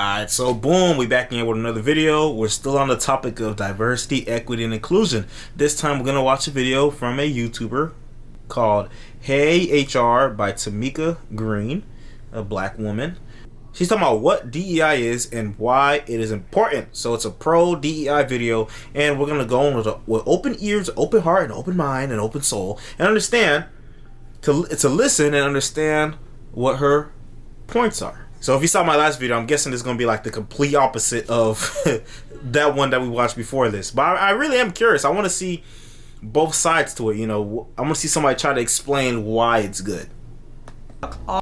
Alright, so boom, we back in with another video. We're still on the topic of diversity, equity, and inclusion. This time we're gonna watch a video from a YouTuber called Hey HR by Tamika Green, a black woman. She's talking about what DEI is and why it is important. So it's a pro DEI video, and we're gonna go in with open ears, open heart, and open mind, and open soul, and understand to listen and understand what her points are. So if you saw my last video, I'm guessing it's going to be like the complete opposite of that one that we watched before this. But I really am curious. I want to see both sides to it. You know, I want to see somebody try to explain why it's good.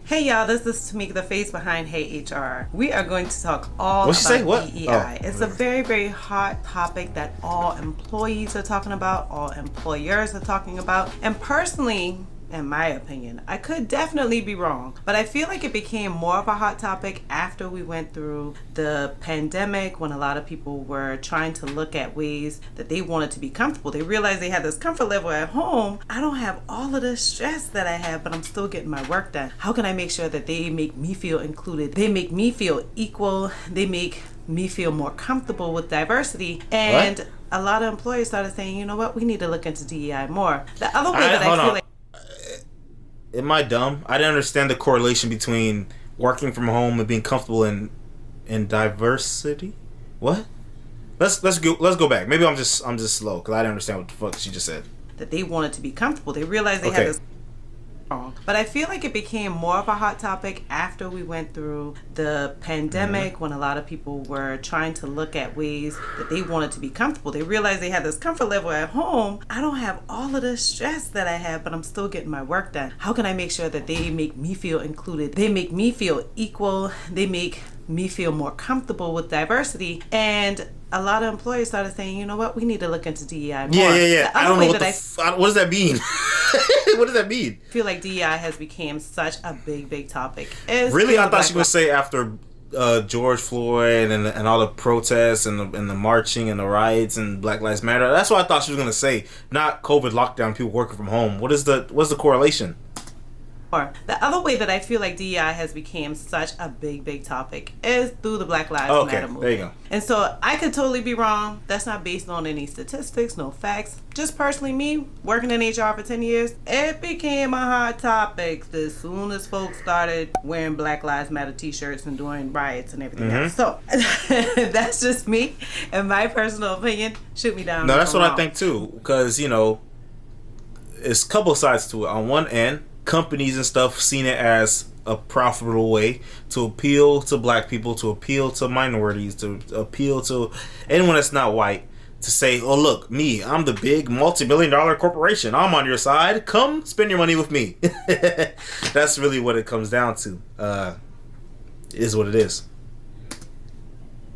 Hey y'all, this is Tamika, the face behind Hey HR. We are going to talk all about DEI. It's a very, very hot topic that all employees are talking about, all employers are talking about, and personally, in my opinion, I could definitely be wrong, but I feel like it became more of a hot topic after we went through the pandemic, when a lot of people were trying to look at ways that they wanted to be comfortable. They realized they had this comfort level at home. I don't have all of the stress that I have, but I'm still getting my work done. How can I make sure that they make me feel included? They make me feel equal. They make me feel more comfortable with diversity. And a lot of employers started saying, you know what, we need to look into DEI more. The other way that I feel like... Am I dumb? I didn't understand the correlation between working from home and being comfortable in diversity. What? Let's go back. Maybe I'm just slow because I didn't understand what the fuck she just said. That they wanted to be comfortable. They realized they had this wrong. But I feel like it became more of a hot topic after we went through the pandemic, when a lot of people were trying to look at ways that they wanted to be comfortable. They realized they had this comfort level at home. I don't have all of the stress that I have, but I'm still getting my work done. How can I make sure that they make me feel included? They make me feel equal. They make me feel more comfortable with diversity. And a lot of employers started saying, you know what, we need to look into DEI more. Yeah. I don't know what what does that mean? What does that mean? I feel like DEI has become such a big topic. Really? I thought she was going to say after George Floyd and all the protests and the marching and the riots and Black Lives Matter. That's what I thought she was going to say. Not COVID lockdown, people working from home. What's the correlation? Or the other way that I feel like DEI has become such a big topic is through the Black Lives Matter movement. There you go. And so I could totally be wrong. That's not based on any statistics, no facts. Just personally, me working in HR for 10 years, it became a hot topic as soon as folks started wearing Black Lives Matter t-shirts and doing riots and everything else. So that's just me and my personal opinion. Shoot me down. No, that's what I think too, because you know, it's a couple sides to it. On one end, companies and stuff seen it as a profitable way to appeal to black people, to appeal to minorities, to appeal to anyone that's not white, to say, oh look, me, I'm the big multi-billion-dollar corporation, I'm on your side, come spend your money with me. That's really what it comes down to. It is what it is.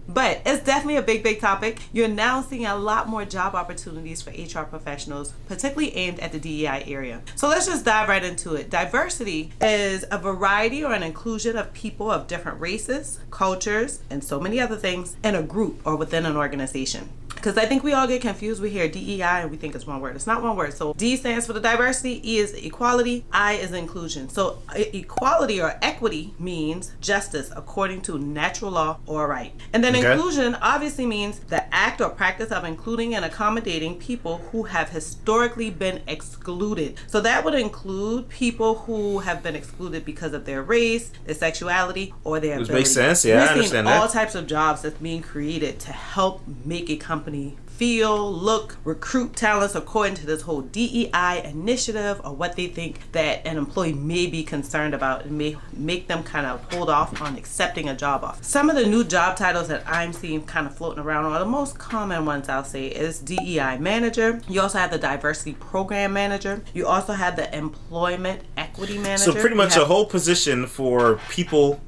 But it's definitely a big topic. You're now seeing a lot more job opportunities for HR professionals, particularly aimed at the DEI area. So let's just dive right into it. Diversity is a variety or an inclusion of people of different races, cultures, and so many other things in a group or within an organization. Because I think we all get confused. We hear DEI and we think it's one word. It's not one word. So D stands for the diversity, E is equality, I is inclusion. So equality or equity means justice according to natural law or right. And then inclusion obviously means the act or practice of including and accommodating people who have historically been excluded. So that would include people who have been excluded because of their race, their sexuality, or their ability. Makes sense. Yeah, I understand that. All types of jobs that's being created to help make a company feel, look, recruit talents according to this whole DEI initiative, or what they think that an employee may be concerned about, and may make them kind of hold off on accepting a job offer. Some of the new job titles that I'm seeing kind of floating around, or the most common ones I'll say, is DEI manager. You also have the diversity program manager. You also have the employment equity manager. So pretty much a whole position for people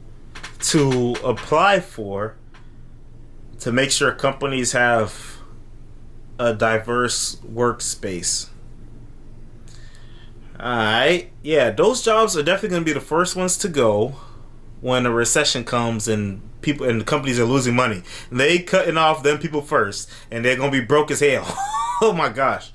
to apply for, to make sure companies have a diverse workspace. Alright, yeah, those jobs are definitely going to be the first ones to go when a recession comes and people and the companies are losing money. They cutting off them people first, and they're going to be broke as hell. Oh my gosh.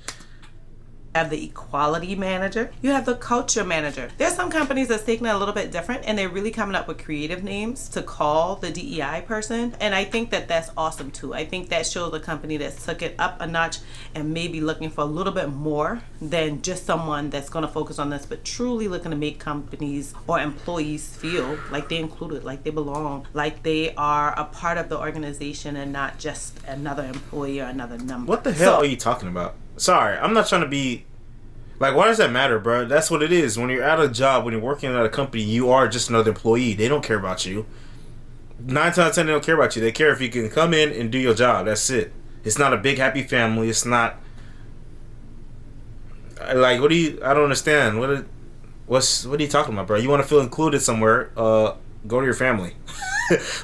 You have the equality manager. You have the culture manager. There's some companies that's taking it a little bit different, and they're really coming up with creative names to call the DEI person. And I think that that's awesome too. I think that shows a company that took it up a notch and maybe looking for a little bit more than just someone that's going to focus on this, but truly looking to make companies or employees feel like they're included, like they belong, like they are a part of the organization and not just another employee or another number. What the hell are you talking about? Sorry, I'm not trying to be like, why does that matter, bro? That's what it is. When you're at a job, when you're working at a company, you are just another employee. They don't care about you. 9 times out of 10, they don't care about you. They care if you can come in and do your job. That's it. It's not a big happy family. It's not like, what do you? I don't understand. What are you talking about, bro? You want to feel included somewhere? Go to your family.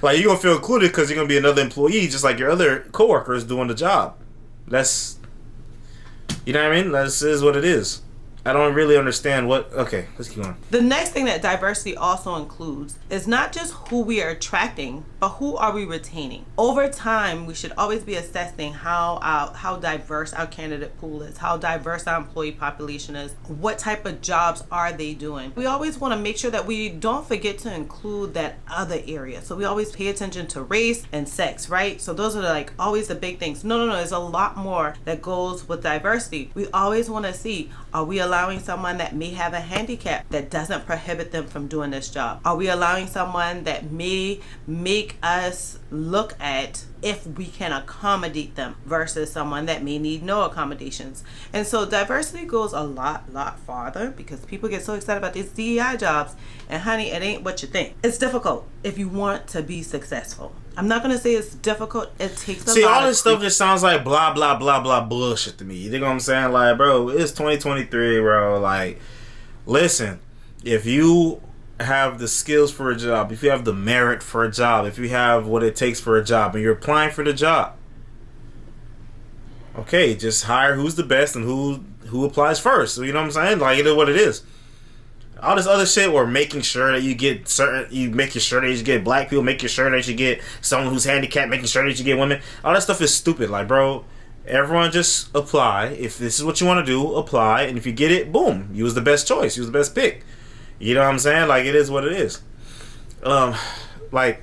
Like, you're gonna feel included because you're gonna be another employee, just like your other coworkers doing the job. That's, you know what I mean? That is what it is. I don't really understand what... Okay, let's keep going. The next thing that diversity also includes is not just who we are attracting, but who are we retaining. Over time, we should always be assessing how diverse our candidate pool is, how diverse our employee population is, what type of jobs are they doing. We always want to make sure that we don't forget to include that other area. So we always pay attention to race and sex, right? So those are like always the big things. No, there's a lot more that goes with diversity. We always want to see, are we allowing someone that may have a handicap that doesn't prohibit them from doing this job? Are we allowing someone that may make us look at if we can accommodate them versus someone that may need no accommodations? And so diversity goes a lot farther, because people get so excited about these DEI jobs, and honey, it ain't what you think. It's difficult if you want to be successful. I'm not gonna say it's difficult. It takes a lot. See, all this stuff just sounds like blah blah blah blah bullshit to me. You know what I'm saying? Like, bro, it's 2023, bro. Like, listen, if you have the skills for a job, if you have the merit for a job, if you have what it takes for a job, and you're applying for the job, okay, just hire who's the best and who applies first. So, you know what I'm saying? Like, it is what it is. All this other shit, or making sure that you get making sure that you get black people, making sure that you get someone who's handicapped, making sure that you get women. All that stuff is stupid. Like, bro, everyone just apply. If this is what you want to do, apply. And if you get it, boom, you was the best choice. You was the best pick. You know what I'm saying? Like, it is what it is. Like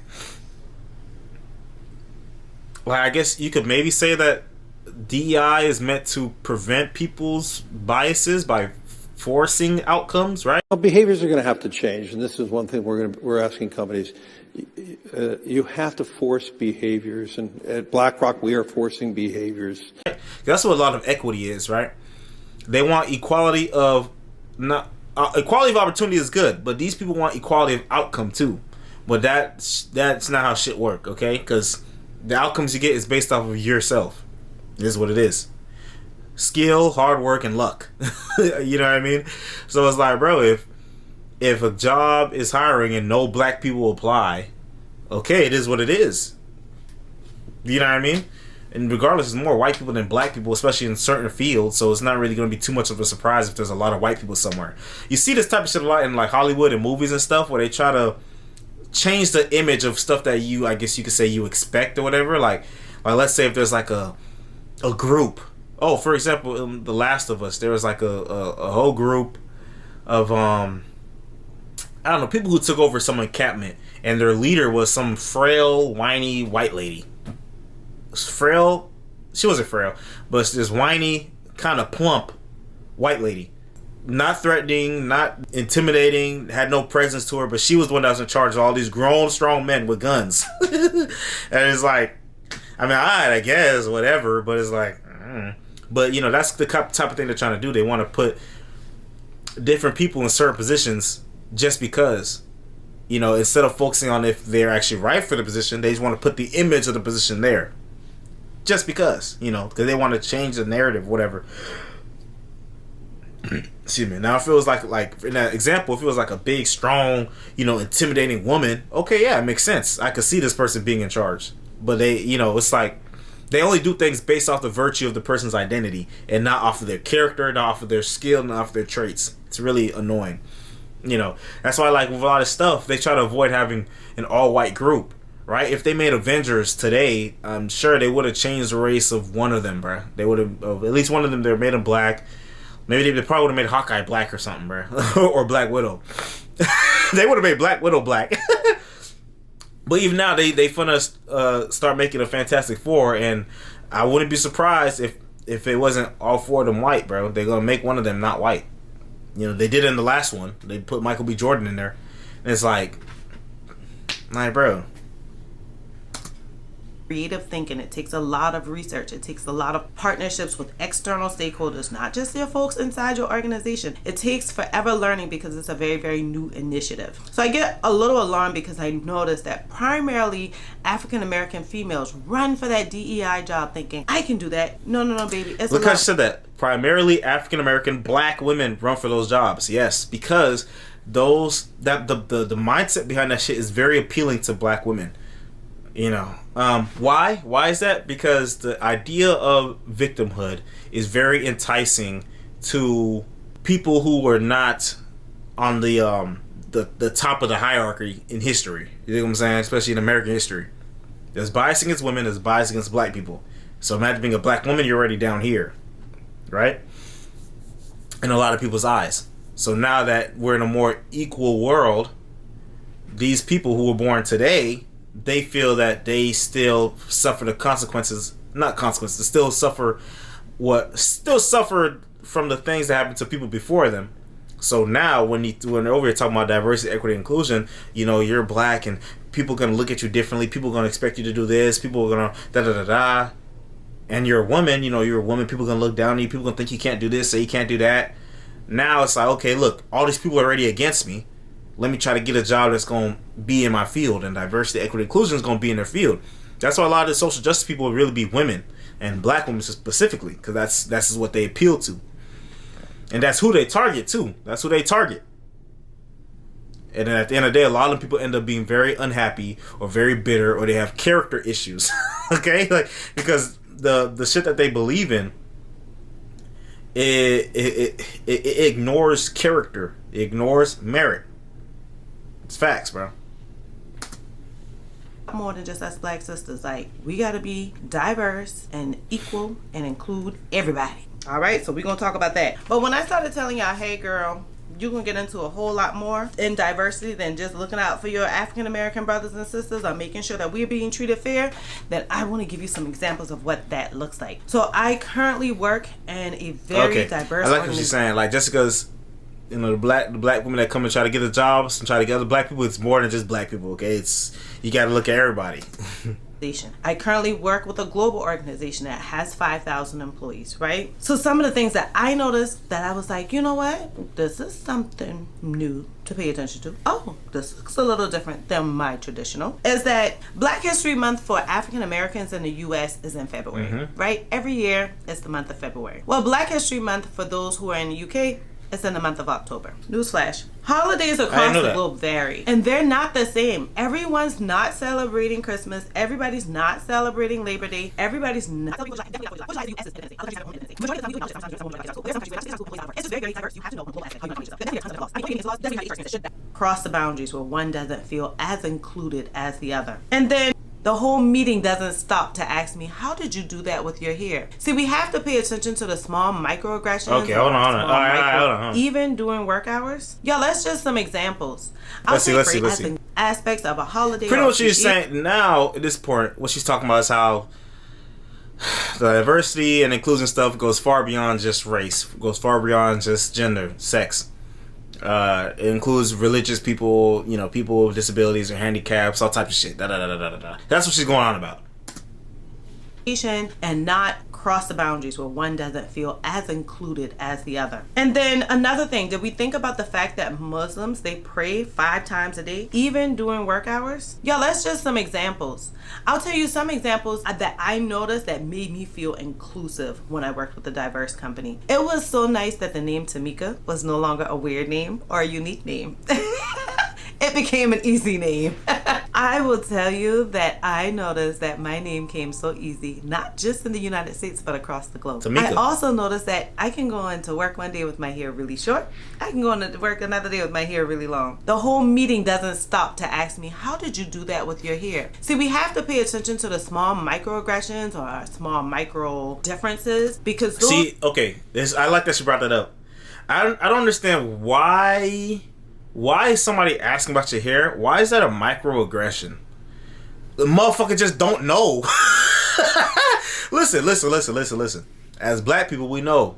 I guess you could maybe say that DEI is meant to prevent people's biases by forcing outcomes, right? Well, behaviors are going to have to change, and this is one thing we're asking companies. You have to force behaviors, and at BlackRock we are forcing behaviors. That's what a lot of equity is, right? They want equality of equality of opportunity is good, but these people want equality of outcome too. But that's not how shit work, okay? Because the outcomes you get is based off of yourself. It is what it is. Skill, hard work, and luck. You know what I mean? So it's like, bro, if a job is hiring and no black people apply, okay, it is what it is. You know what I mean? And regardless, there's more white people than black people, especially in certain fields, so it's not really going to be too much of a surprise if there's a lot of white people somewhere. You see this type of shit a lot in like Hollywood and movies and stuff, where they try to change the image of stuff that you, I guess you could say, you expect or whatever. Like let's say if there's like a group. Oh, for example, in The Last of Us, there was like a whole group of I don't know, people who took over some encampment, and their leader was some frail, whiny white lady. Frail, she wasn't frail, but this whiny, kind of plump white lady. Not threatening, not intimidating, had no presence to her, but she was the one that was in charge of all these grown, strong men with guns. And it's like, I mean, I guess, whatever, but it's like, But, you know, that's the type of thing they're trying to do. They want to put different people in certain positions just because, you know, instead of focusing on if they're actually right for the position, they just want to put the image of the position there. Just because, you know, because they want to change the narrative, whatever. Excuse me. Now, if it was like in that example, if it was like a big, strong, you know, intimidating woman, okay, yeah, it makes sense. I could see this person being in charge. But they, you know, it's like they only do things based off the virtue of the person's identity and not off of their character, not off of their skill, not off of their traits. It's really annoying. You know, that's why, like, with a lot of stuff, they try to avoid having an all-white group, right? If they made Avengers today, I'm sure they would have changed the race of one of them, bro. They would have, at least one of them, they made them black. Maybe they probably would have made Hawkeye black or something, bro. Or Black Widow. They would have made Black Widow black. But even now, they finna start making a Fantastic Four, and I wouldn't be surprised if it wasn't all four of them white, bro. They're gonna make one of them not white. You know, they did it in the last one. They put Michael B. Jordan in there, and it's like, bro. Creative thinking. It takes a lot of research. It takes a lot of partnerships with external stakeholders, not just your folks inside your organization. It takes forever learning because it's a very, very new initiative. So I get a little alarmed because I noticed that primarily African American females run for that DEI job thinking, I can do that. No, baby. It's Look how you said that. Primarily African American black women run for those jobs. Yes, because the mindset behind that shit is very appealing to black women. You know, why? Why is that? Because the idea of victimhood is very enticing to people who are not on the top of the hierarchy in history. You know what I'm saying? Especially in American history. There's bias against women, there's bias against black people. So imagine being a black woman, you're already down here. Right? In a lot of people's eyes. So now that we're in a more equal world, these people who were born today, they feel that they still suffer the consequences, not consequences, still suffered from the things that happened to people before them. So now when they're over here talking about diversity, equity, inclusion, you know, you're black and people are going to look at you differently. People are going to expect you to do this. People are going to da-da-da-da. And you're a woman, people are going to look down on you. People are going to think you can't do this, say you can't do that. Now it's like, okay, look, all these people are already against me. Let me try to get a job that's going to be in my field, and diversity, equity, inclusion is going to be in their field. That's why a lot of the social justice people will really be women, and black women specifically, because that's what they appeal to. And that's who they target, too. That's who they target. And then at the end of the day, a lot of people end up being very unhappy or very bitter, or they have character issues. Okay? Like, because the shit that they believe in, it ignores character. It ignores merit. It's facts, bro. More than just us black sisters. Like, we gotta be diverse and equal and include everybody. All right, so we're gonna talk about that. But when I started telling y'all, hey girl, you're gonna get into a whole lot more in diversity than just looking out for your African American brothers and sisters or making sure that we're being treated fair, then I want to give you some examples of what that looks like. So I currently work in a very diverse I like what she's saying. Like, just because, you know, the black women that come and try to get the jobs and try to get other black people, it's more than just black people, okay? You got to look at everybody. I currently work with a global organization that has 5,000 employees, right? So some of the things that I noticed that I was like, you know what? This is something new to pay attention to. Oh, this looks a little different than my traditional. Is that Black History Month for African Americans in the U.S. is in February, right? Every year it's the month of February. Well, Black History Month for those who are in the U.K., it's in the month of October. Newsflash. Holidays across the globe vary. And they're not the same. Everyone's not celebrating Christmas. Everybody's not celebrating Labor Day. Everybody's not celebrating... Cross the boundaries where one doesn't feel as included as the other. And then the whole meeting doesn't stop to ask me, how did you do that with your hair? See, we have to pay attention to the small microaggressions. Okay, hold on. All right, hold on. Even during work hours. Y'all, that's just some examples. Let's see. Aspects of a holiday. Pretty much she's saying now, at this point, what she's talking about is how the diversity and inclusion stuff goes far beyond just race. Goes far beyond just gender, sex. It includes religious people, you know, people with disabilities or handicaps, all types of shit. That's what she's going on about. And not cross the boundaries where one doesn't feel as included as the other. And then another thing, did we think about the fact that Muslims, they pray 5 times a day, even during work hours? Y'all, that's just some examples. I'll tell you some examples that I noticed that made me feel inclusive when I worked with a diverse company. It was so nice that the name Tamika was no longer a weird name or a unique name. It became an easy name. I will tell you that I noticed that my name came so easy, not just in the United States, but across the globe. Tamika. I also noticed that I can go into work one day with my hair really short. I can go into work another day with my hair really long. The whole meeting doesn't stop to ask me, how did you do that with your hair? See, we have to pay attention to the small microaggressions or small micro differences because those... See, okay, I like that you brought that up. I don't understand why is somebody asking about your hair? Why is that a microaggression? The motherfucker just don't know. Listen. As black people, we know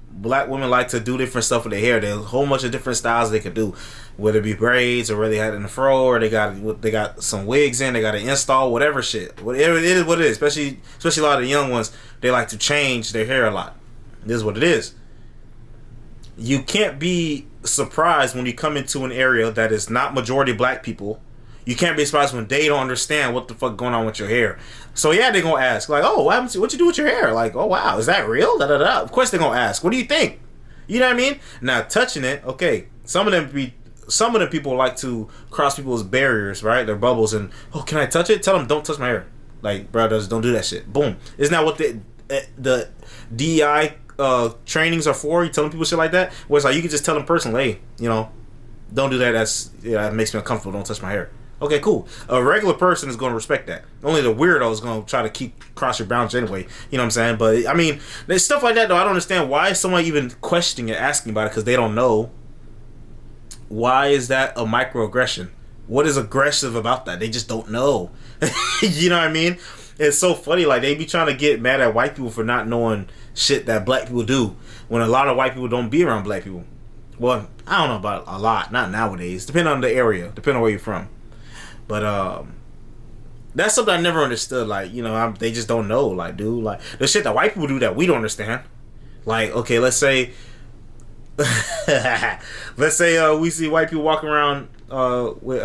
black women like to do different stuff with their hair. There's a whole bunch of different styles they could do, whether it be braids or whether they had it in the fro or they got some wigs in, they got to install whatever shit. Whatever it is, what it is. Especially a lot of the young ones, they like to change their hair a lot. This is what it is. You can't be surprised when you come into an area that is not majority black people. You can't be surprised when they don't understand what the fuck going on with your hair. So yeah, they're gonna ask like, "Oh, what you do with your hair?" Like, "Oh wow, is that real?" Da da da. Of course they're gonna ask. What do you think? You know what I mean? Now touching it, okay. Some of the people like to cross people's barriers, right? Their bubbles, and can I touch it? Tell them don't touch my hair. Like, brothers, don't do that shit. Boom. Isn't that what the DEI trainings are for? You telling people shit like that, where it's like you can just tell them personally, hey, don't do that. That makes me uncomfortable. Don't touch my hair. Okay, cool. A regular person is going to respect that. Only the weirdo is going to try to cross your boundaries anyway. You know what I'm saying? But I mean, there's stuff like that though. I don't understand why is someone even questioning it, asking about it because they don't know. Why is that a microaggression? What is aggressive about that? They just don't know. You know what I mean? It's so funny. Like they be trying to get mad at white people for not knowing shit that black people do, when a lot of white people don't be around black people. Well, I don't know about a lot, not nowadays. Depending on the area, depending on where you're from. But that's something I never understood. Like, they just don't know. Like, dude, like the shit that white people do that we don't understand. Like, okay, let's say we see white people walking around with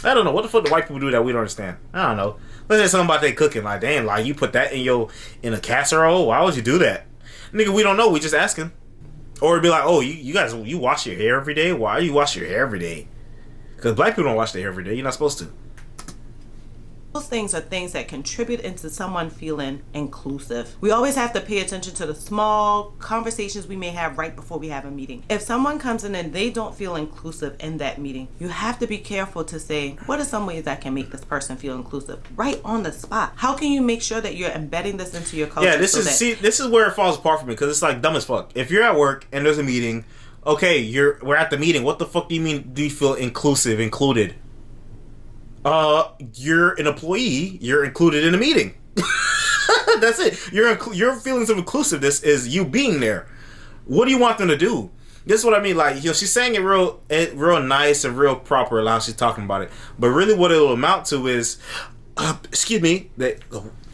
I don't know what the fuck do white people do that we don't understand. I don't know. Let's say something about they cooking. Like, damn, like you put that in a casserole. Why would you do that, nigga? We don't know. We just asking. Or it'd be like, oh, you guys, you wash your hair every day. Why do you wash your hair every day? Because black people don't wash their hair every day. You're not supposed to. Those things are things that contribute into someone feeling inclusive. We always have to pay attention to the small conversations we may have right before we have a meeting. If someone comes in and they don't feel inclusive in that meeting, you have to be careful to say, what are some ways I can make this person feel inclusive? Right on the spot. How can you make sure that you're embedding this into your culture? Yeah, this is where it falls apart for me, because it's like dumb as fuck. If you're at work and there's a meeting, okay, we're at the meeting. What the fuck do you mean? Do you feel included? You're an employee. You're included in a meeting. That's it. Your feelings of inclusiveness is you being there. What do you want them to do? This is what I mean. Like, she's saying it real nice and real proper how she's talking about it. But really, what it'll amount to is, excuse me,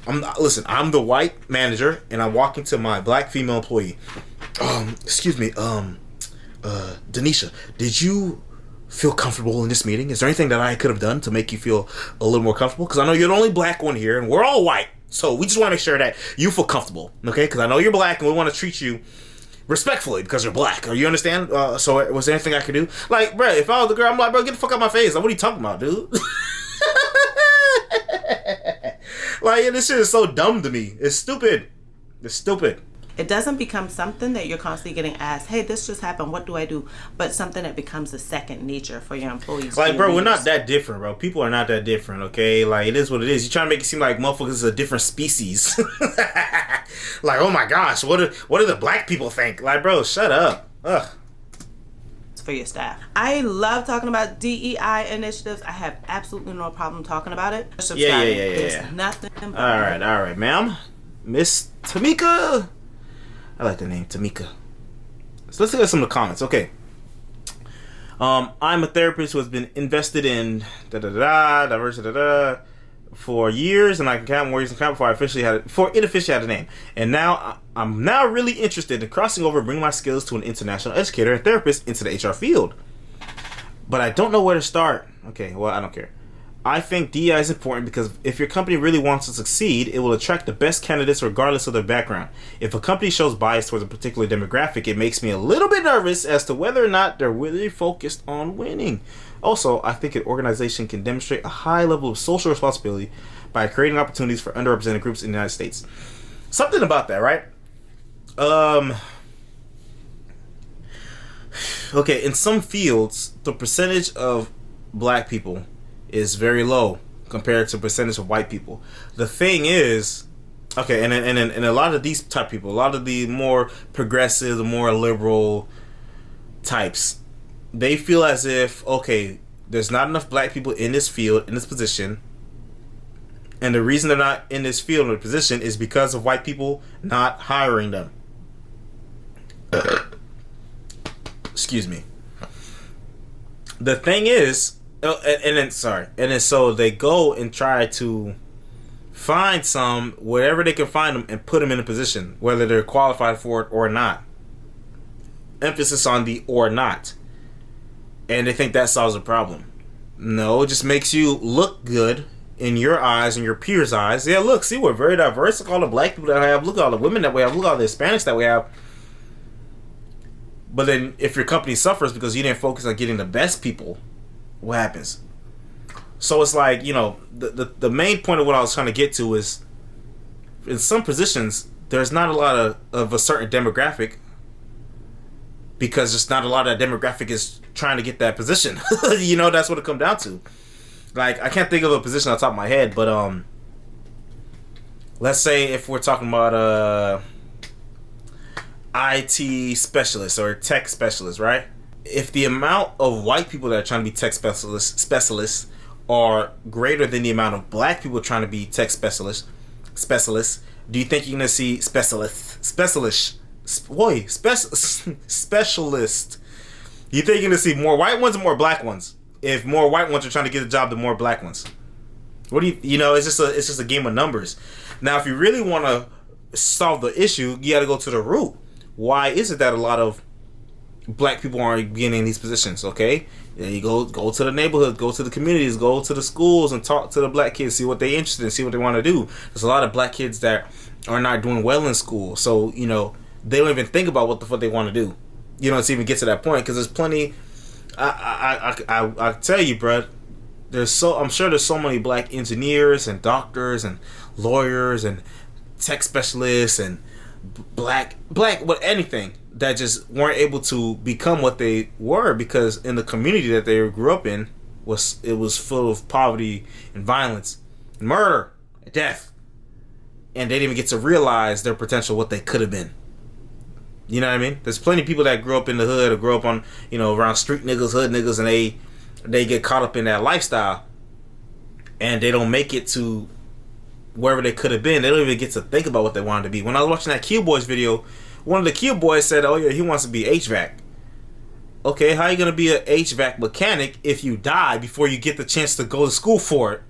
I'm the white manager, and I'm walking to my black female employee. Excuse me, Denisha, did you feel comfortable in this meeting? Is there anything that I could have done to make you feel a little more comfortable? Because I know you're the only black one here, and we're all white, so we just want to make sure that you feel comfortable, okay? Because I know you're black, and we want to treat you respectfully because you're black. You understand? So was there anything I could do? Like, bro, if I was the girl, I'm like, bro, get the fuck out of my face. Like, what are you talking about, dude? Like, this shit is so dumb to me. It's stupid. It doesn't become something that you're constantly getting asked, hey, this just happened, what do I do? But something that becomes a second nature for your employees. Like, bro, we're not that different, bro. People are not that different, okay? Like, it is what it is. You're trying to make it seem like motherfuckers is a different species. Like, oh my gosh, what do the black people think? Like, bro, shut up. Ugh. It's for your staff. I love talking about DEI initiatives. I have absolutely no problem talking about it. Yeah. There's nothing. All right, ma'am. Miss Tamika. I like the name, Tamika. So let's look at some of the comments. Okay. I'm a therapist who has been invested in diversity for years, and I can count more years than count before it officially had a name. And now I'm really interested in crossing over and bringing my skills to an international educator and therapist into the HR field. But I don't know where to start. Okay, well, I don't care. I think DEI is important because if your company really wants to succeed, it will attract the best candidates regardless of their background. If a company shows bias towards a particular demographic, it makes me a little bit nervous as to whether or not they're really focused on winning. Also, I think an organization can demonstrate a high level of social responsibility by creating opportunities for underrepresented groups in the United States. Something about that, right? Okay, in some fields, the percentage of black people is very low compared to the percentage of white people. The thing is, okay, and a lot of these type of people, a lot of the more progressive, the more liberal types, they feel as if, okay, there's not enough black people in this field, in this position, and the reason they're not in this field or position is because of white people not hiring them. Excuse me. The thing is, and then so they go and try to find some, wherever they can find them, and put them in a position, whether they're qualified for it or not. Emphasis on the or not. And they think that solves the problem. No, it just makes you look good in your eyes and your peers' eyes. Yeah, look, see, we're very diverse. Look at all the black people that we have. Look at all the women that we have. Look at all the Hispanics that we have. But then if your company suffers because you didn't focus on getting the best people, what happens? So it's like, you know, the main point of what I was trying to get to is, in some positions, there's not a lot of a certain demographic, because just not a lot of that demographic is trying to get that position. You know, that's what it comes down to. Like, I can't think of a position on top of my head, but let's say if we're talking about IT specialist or tech specialist, right? If the amount of white people that are trying to be tech specialists are greater than the amount of black people trying to be tech specialists, do you think you're gonna see specialist? You think you're gonna see more white ones or more black ones? If more white ones are trying to get a job than more black ones, what do you know? It's just a game of numbers. Now, if you really want to solve the issue, you got to go to the root. Why is it that a lot of black people aren't getting in these positions? Okay, then you go to the neighborhood, go to the communities, go to the schools, and talk to the black kids, see what they're interested in, see what they want to do. There's a lot of black kids that are not doing well in school, so you know they don't even think about what the fuck they want to do. You know, to even get to that point, because there's plenty. I tell you, bro. I'm sure there's so many black engineers and doctors and lawyers and tech specialists and black what anything that just weren't able to become what they were because in the community that they grew up in was full of poverty and violence and murder and death, and they didn't even get to realize their potential, what they could have been. You know what I mean? There's plenty of people that grew up in the hood or grew up on, you know, around street niggas, hood niggas, and they get caught up in that lifestyle and they don't make it to wherever they could have been. They don't even get to think about what they wanted to be. When I was watching that Q Boys video, one of the Q Boys said, oh yeah, he wants to be HVAC. Okay, how are you going to be an HVAC mechanic if you die before you get the chance to go to school for it?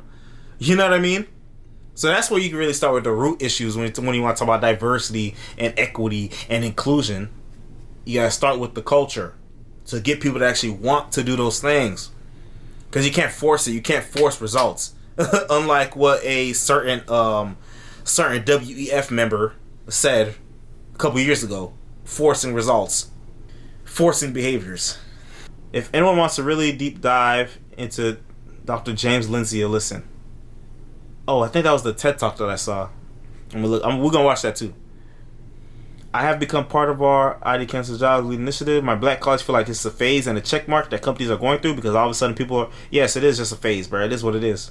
You know what I mean? So that's where you can really start with the root issues when you want to talk about diversity and equity and inclusion. You got to start with the culture to get people to actually want to do those things. Because you can't force it. You can't force results. Unlike what a certain WEF member said a couple years ago. Forcing results. Forcing behaviors. If anyone wants to really deep dive into Dr. James Lindsay, listen. Oh, I think that was the TED Talk that I saw. We're going to watch that too. I have become part of our ID Cancel Jobs Lead Initiative. My black colleagues feel like it's a phase and a check mark that companies are going through because all of a sudden people are... Yes, it is just a phase, bro. It is what it is.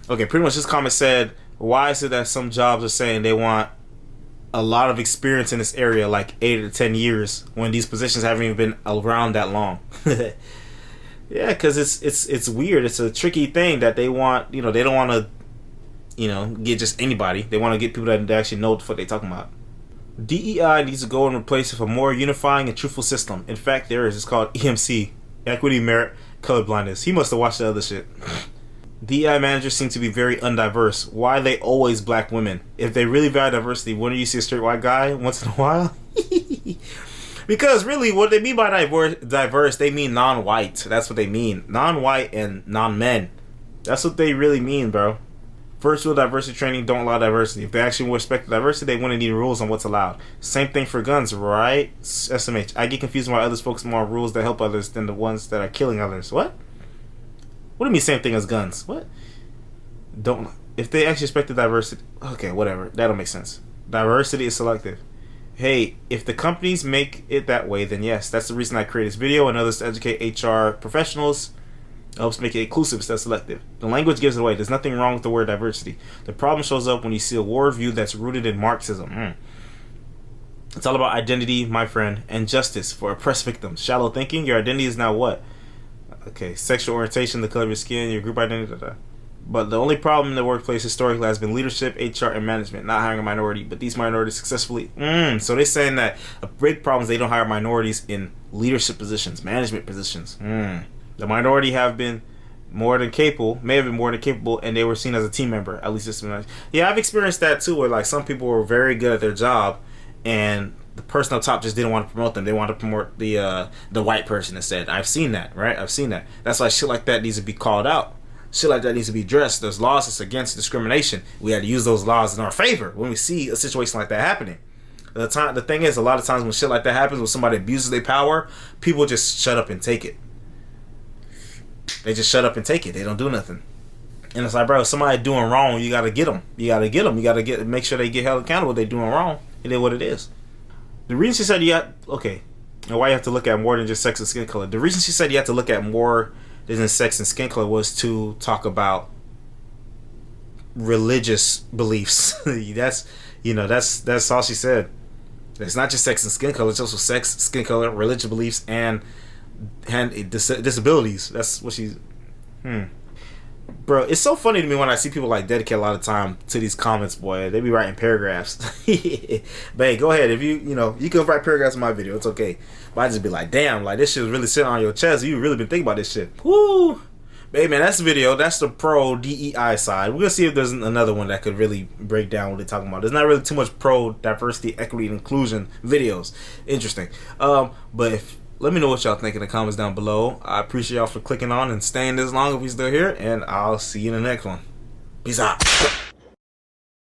Okay, pretty much this comment said, why is it that some jobs are saying they want a lot of experience in this area, like 8 to 10 years, when these positions haven't even been around that long? Yeah, because it's weird. It's a tricky thing that they want... You know, they don't want to... You know, get just anybody. They want to get people that actually know what the fuck they're talking about. DEI needs to go and replace it for a more unifying and truthful system. In fact, there is. It's called EMC, Equity, Merit, Colorblindness. He must have watched the other shit. DEI managers seem to be very undiverse. Why are they always black women? If they really value diversity, wouldn't you see a straight white guy once in a while? Because really, what they mean by diverse, they mean non-white. That's what they mean. Non-white and non-men. That's what they really mean, bro. First rule, diversity training, don't allow diversity. If they actually respect diversity, they wouldn't need rules on what's allowed. Same thing for guns, right? SMH. I get confused why others focus more on rules that help others than the ones that are killing others. What? What do you mean same thing as guns? What? Don't. If they actually respect the diversity... Okay, whatever. That don't make sense. Diversity is selective. Hey, if the companies make it that way, then yes. That's the reason I create this video and others to educate HR professionals. Helps make it inclusive instead of selective. The language gives it away. There's nothing wrong with the word diversity. The problem shows up when you see a worldview that's rooted in Marxism. It's all about identity, my friend, and justice for oppressed victims. Shallow thinking. Your identity is now what? Okay, sexual orientation, the color of your skin, your group identity. But the only problem in the workplace historically has been leadership, HR, and management, not hiring a minority. But these minorities successfully... So they're saying that a big problem is they don't hire minorities in leadership positions, management positions. The minority have been more than capable, may have been more than capable, and they were seen as a team member. At least this one. Yeah, I've experienced that too, where like some people were very good at their job, and the person up top just didn't want to promote them. They wanted to promote the white person instead. I've seen that, right? I've seen that. That's why shit like that needs to be called out. Shit like that needs to be addressed. There's laws that's against discrimination. We had to use those laws in our favor when we see a situation like that happening. The thing is, a lot of times when shit like that happens, when somebody abuses their power, people just shut up and take it. They just shut up and take it. They don't do nothing. And it's like, bro, if somebody doing wrong, you gotta get them. You gotta make sure they get held accountable. They're doing wrong. It is what it is. The reason she said and why you have to look at more than just sex and skin color. The reason she said you have to look at more than sex and skin color was to talk about religious beliefs. That's all she said. It's not just sex and skin color. It's also sex, skin color, religious beliefs, and disabilities. That's what she's Bro, it's so funny to me when I see people like dedicate a lot of time to these comments, boy. They be writing paragraphs. But hey, go ahead. If you can write paragraphs in my video, it's okay. But I just be like, damn, like this shit was really sitting on your chest. You really been thinking about this shit. Woo! But hey, man, that's the video. That's the pro DEI side. We're gonna see if there's another one that could really break down what they're talking about. There's not really too much pro diversity, equity, and inclusion videos. Interesting. But let me know what y'all think in the comments down below. I appreciate y'all for clicking on and staying this long if you're still here. And I'll see you in the next one. Peace out.